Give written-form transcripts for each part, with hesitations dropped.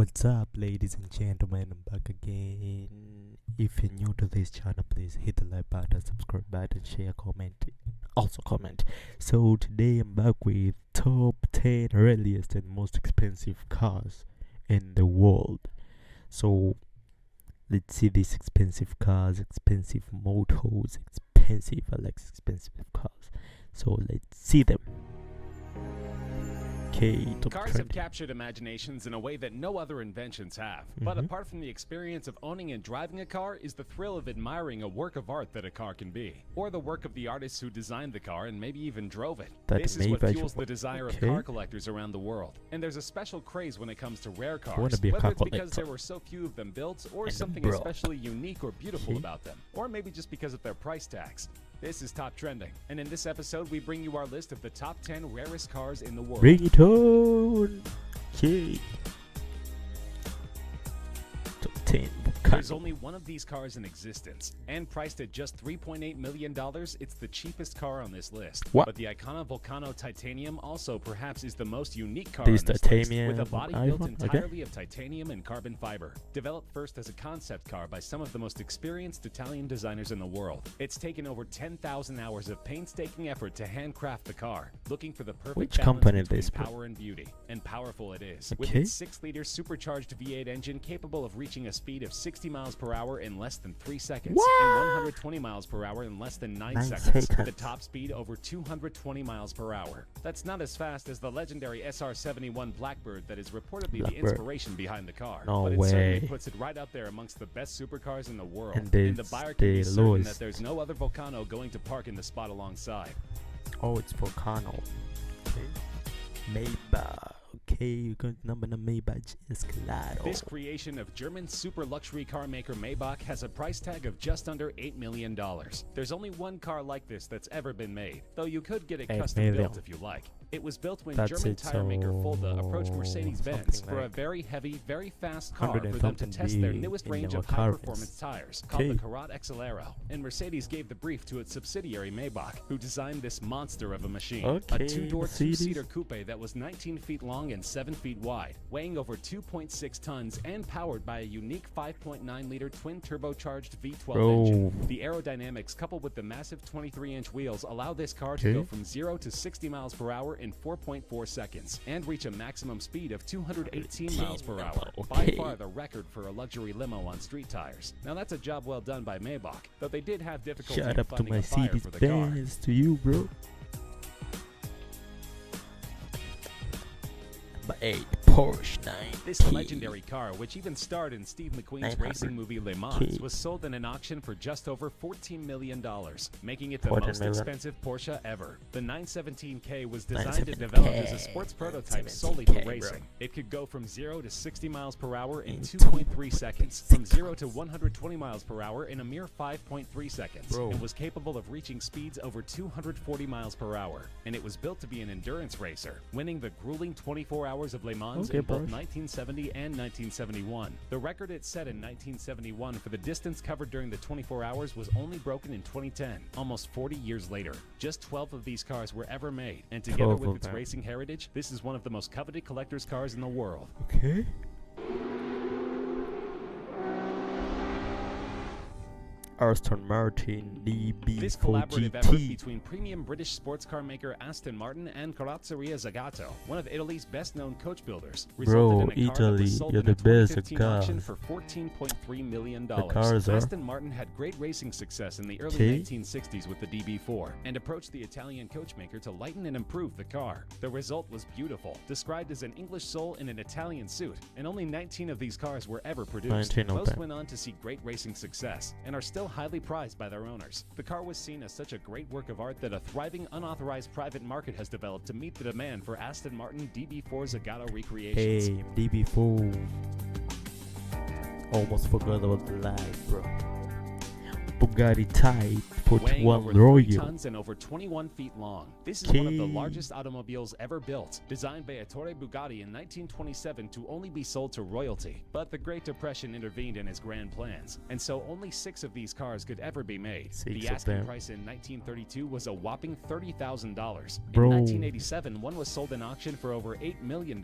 What's up, ladies and gentlemen? I'm back again. If you're new to this channel, please hit the like button, subscribe button, share, comment, also comment. So today I'm back with top 10 earliest and most expensive cars in the world. So let's see these expensive cars, expensive motos, expensive cars. So let's see them. Cars have captured imaginations in a way that no other inventions have. But apart from the experience of owning and driving a car is the thrill of admiring a work of art that a car can be. Or the work of the artists who designed the car and maybe even drove it. This is what fuels the desire of car collectors around the world. And there's a special craze when it comes to rare cars. Whether it's because there were so few of them built, or something especially unique or beautiful about them. Or maybe just because of their price tags. This is Top Trending, and in this episode we bring you our list of the top 10 rarest cars in the world. Bring it on! Okay. Top 10. There's only one of these cars in existence, and priced at just $3.8 million, it's the cheapest car on this list. What? But the Icona Volcano Titanium also perhaps is the most unique car on this list, with a body built entirely of titanium and carbon fiber. Developed first as a concept car by some of the most experienced Italian designers in the world, it's taken over 10,000 hours of painstaking effort to handcraft the car, looking for the perfect balance between power and beauty. And powerful it is, with its 6-liter supercharged V8 engine capable of reaching a speed of 60 miles per hour in less than 3 seconds, and 120 miles per hour in less than 9 seconds, with a top speed over 220 miles per hour. That's not as fast as the legendary SR-71 Blackbird that is reportedly the inspiration behind the car, but it certainly puts it right up there amongst the best supercars in the world, and the buyer can be certain that there's no other Volcano going to park in the spot alongside. Oh, it's Volcano. Okay. Maybach. Okay, you're going to number the Maybach is claro. This creation of German super luxury car maker Maybach has a price tag of just under $8 million. There's only one car like this that's ever been made, though you could get it custom built if you like. It was built when German tire maker Fulda approached Mercedes-Benz for a very heavy, very fast car for them to test their newest range of high-performance tires, called the Karat XL. And Mercedes gave the brief to its subsidiary Maybach, who designed this monster of a machine. A two-door, two-seater coupe that was 19 feet long and 7 feet wide, weighing over 2.6 tons and powered by a unique 5.9-liter twin-turbocharged V12 engine. The aerodynamics coupled with the massive 23-inch wheels allow this car to go from 0 to 60 miles per hour in 4.4 seconds and reach a maximum speed of 218 miles per hour, by far the record for a luxury limo on street tires. Now that's a job well done by Maybach, though they did have difficulty finding a buyer for the car. To you, bro. Number 8, Porsche 9. This legendary car, which even starred in Steve McQueen's racing movie Le Mans, was sold in an auction for just over $14 million, making it the most expensive Porsche ever. The 917K was designed and developed as a sports prototype solely for racing. It could go from 0 to 60 miles per hour in 2.3 seconds, from 0 to 120 miles per hour in a mere 5.3 seconds, and was capable of reaching speeds over 240 miles per hour. And it was built to be an endurance racer, winning the grueling 24 hours of Le Mans in both 1970 and 1971. The record it set in 1971 for the distance covered during the 24 hours was only broken in 2010, almost 40 years later. Just 12 of these cars were ever made, and together with its racing heritage, this is one of the most coveted collector's cars in the world. Okay. Aston Martin DB4 This collaborative GT. effort between premium British sports car maker Aston Martin and Carrozzeria Zagato, one of Italy's best-known coach builders, resulted in a car that was sold in a 2015 auction for $14.3 million. Aston Martin had great racing success in the early 1960s with the DB4 and approached the Italian coachmaker to lighten and improve the car. The result was beautiful, described as an English soul in an Italian suit, and only 19 of these cars were ever produced. Most went on to see great racing success and are still highly prized by their owners. The car was seen as such a great work of art that a thriving unauthorized private market has developed to meet the demand for Aston Martin DB4 Zagato recreations. Hey, DB4. Almost forgot about the light, bro. Bugatti Type Weighing 41 over 30 Royal. tons and over 21 feet long. This is one of the largest automobiles ever built, designed by Ettore Bugatti in 1927 to only be sold to royalty. But the Great Depression intervened in his grand plans, and so only 6 of these cars could ever be made. The asking price in 1932 was a whopping $30,000. In 1987, one was sold in auction for over $8 million.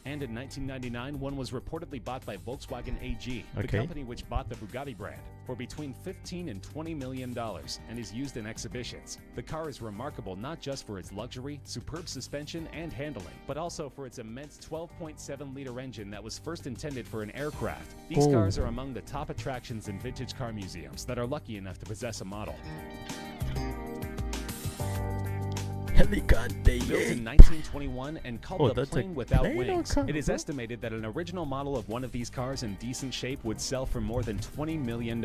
And in 1999, one was reportedly bought by Volkswagen AG, the company which bought the Bugatti brand, for between $15 and $20 million, and is used in exhibitions. The car is remarkable not just for its luxury, superb suspension, and handling, but also for its immense 12.7-liter engine that was first intended for an aircraft. These cars are among the top attractions in vintage car museums that are lucky enough to possess a model. Built in 1921 and called the plane without wings, it is estimated that an original model of one of these cars in decent shape would sell for more than $20 million.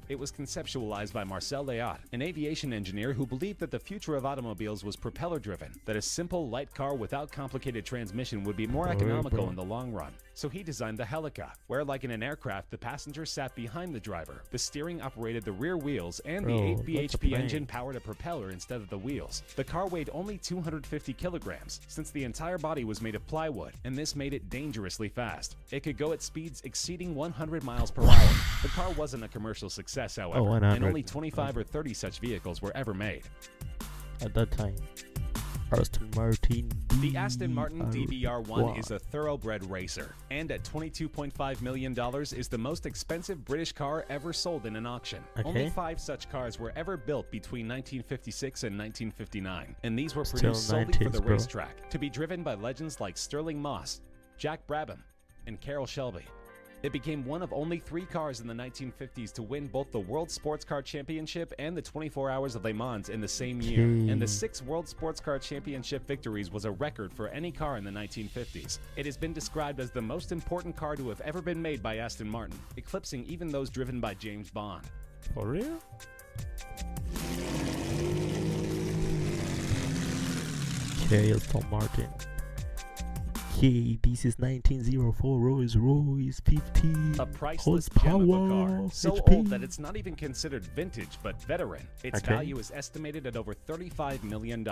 It was conceptualized by Marcel Léat, an aviation engineer who believed that the future of automobiles was propeller-driven, that a simple, light car without complicated transmission would be more economical in the long run. So he designed the Helica, where like in an aircraft, the passenger sat behind the driver, the steering operated the rear wheels, and the 8 bhp engine powered a propeller instead of the wheels. The car weighed only 250 kilograms, since the entire body was made of plywood, and this made it dangerously fast. It could go at speeds exceeding 100 miles per hour. The car wasn't a commercial success, however, and only 25 or 30 such vehicles were ever made. At that time, Aston Martin The Aston Martin DB4 is a thoroughbred racer, and at $22.5 million is the most expensive British car ever sold in an auction. Only 5 such cars were ever built between 1956 and 1959, and these were produced solely for the racetrack, to be driven by legends like Sterling Moss, Jack Brabham, and Carroll Shelby. It became one of only 3 cars in the 1950s to win both the World Sports Car Championship and the 24 Hours of Le Mans in the same year. And the 6 World Sports Car Championship victories was a record for any car in the 1950s. It has been described as the most important car to have ever been made by Aston Martin, eclipsing even those driven by James Bond. For real? Okay, Aston Martin. Okay, this is 1904 Rolls-Royce 50 a priceless gem of a car, so HP. old that it's not even considered vintage but veteran. Its value is estimated at over $35 million.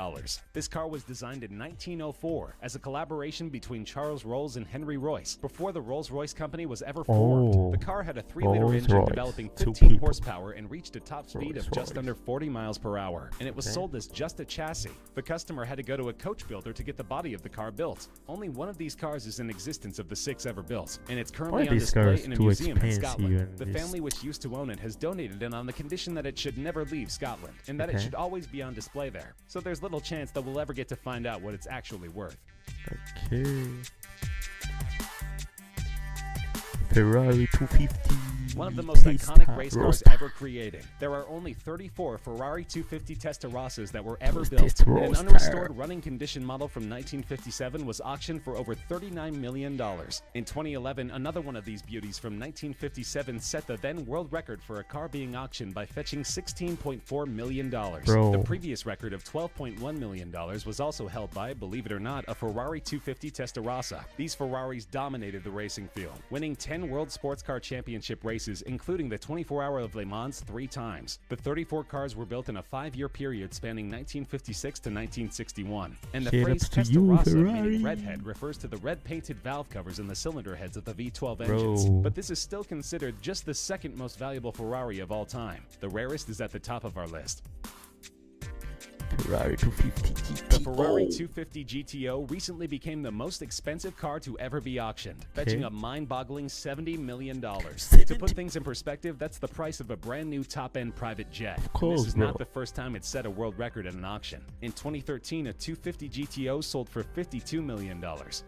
This car was designed in 1904 as a collaboration between Charles Rolls and Henry Royce before the Rolls-Royce company was ever formed. The car had a 3-liter engine developing 15 horsepower and reached a top speed of just under 40 miles per hour, and it was sold as just a chassis. The customer had to go to a coach builder to get the body of the car built. Only one of these cars is in existence of the 6 ever built, and it's currently on display in a museum in Scotland. The family which used to own it has donated it on the condition that it should never leave Scotland, and that it should always be on display there. So there's little chance that we'll ever get to find out what it's actually worth. Okay. Ferrari 250. One of the most iconic race cars ever created. There are only 34 Ferrari 250 Testarossas that were ever built. An unrestored running condition model from 1957 was auctioned for over $39 million. In 2011, another one of these beauties from 1957 set the then world record for a car being auctioned by fetching $16.4 million. The previous record of $12.1 million was also held by, believe it or not, a Ferrari 250 Testarossa. These Ferraris dominated the racing field, winning 10 World Sports Car Championship races, including the 24-hour of Le Mans 3 times. The 34 cars were built in a 5-year period spanning 1956 to 1961. And the phrase Testarossa, meaning redhead, refers to the red-painted valve covers in the cylinder heads of the V12 engines. But this is still considered just the 2nd most valuable Ferrari of all time. The rarest is at the top of our list. Ferrari 250 GTO. The Ferrari 250 GTO recently became the most expensive car to ever be auctioned, fetching a mind-boggling $70 million. To put things in perspective, that's the price of a brand new top-end private jet. This is not the first time it set a world record at an auction. In 2013, a 250 GTO sold for $52 million.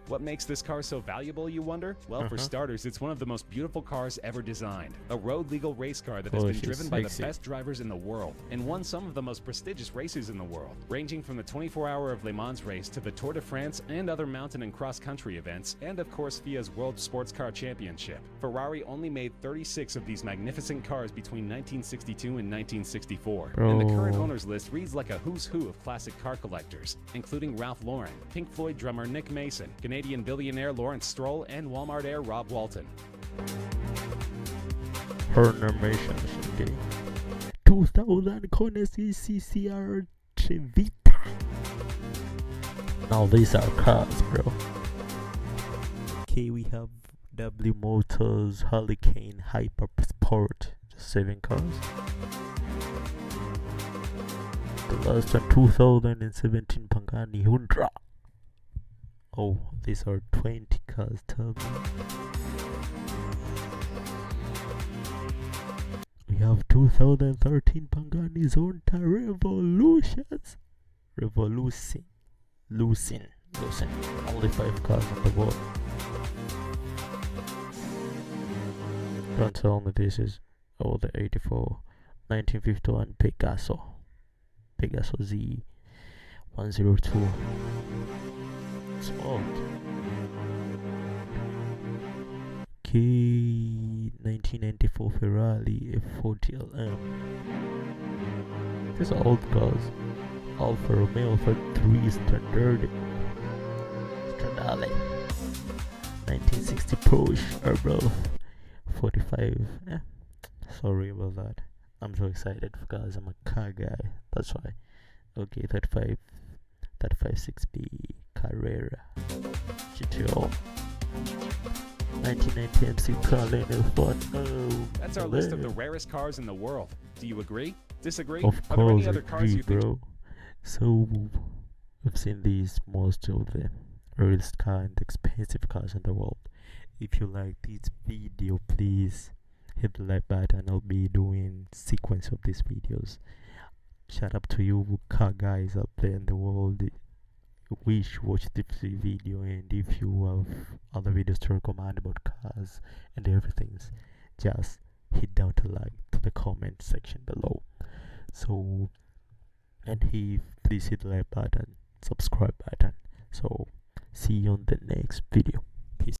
What makes this car so valuable, you wonder? Well, for starters, it's one of the most beautiful cars ever designed. A road-legal race car that has been driven by the best drivers in the world and won some of the most prestigious races in the world, ranging from the 24-hour of Le Mans race to the Tour de France and other mountain and cross-country events, and of course FIA's World Sports Car Championship. Ferrari only made 36 of these magnificent cars between 1962 and 1964, and the current owners list reads like a who's who of classic car collectors, including Ralph Lauren, Pink Floyd drummer Nick Mason, Canadian billionaire Lawrence Stroll, and Walmart heir Rob Walton. Her animation, okay. 2000 Kona CCR Trevita. Now these are cars, bro. Okay, we have W Motors Hurricane Hyper Sport, just 7 cars. The last one, 2017 Pagani Hundra. Oh, these are 20 cars, tell me. We have 2013 Pagani Zonta Revolution. Only 5 cars on the board. Don't tell me this is the 84 1951 Pegaso Z 102. Smart. Okay, 1994 Ferrari F40 LM. These are old cars. Alfa Romeo for 3 Stradale. 1960 Porsche Urban 45. Sorry about that. I'm so excited because I'm a car guy. That's why. Okay, 35 6B Carrera GTO. 1990 MC Carlin F1. That's our list of the rarest cars in the world. Do you agree? Disagree? Of Are there any course, other cars you bro. think? So we've seen these most of the rarest car and expensive cars in the world. If you like this video, please hit the like button. I'll be doing sequence of these videos. Shout out to you car guys out there in the world. We should watch this video, and if you have other videos to recommend about cars and everything, just hit down to the comment section below. So, and please hit the like button, subscribe button. So see you on the next video.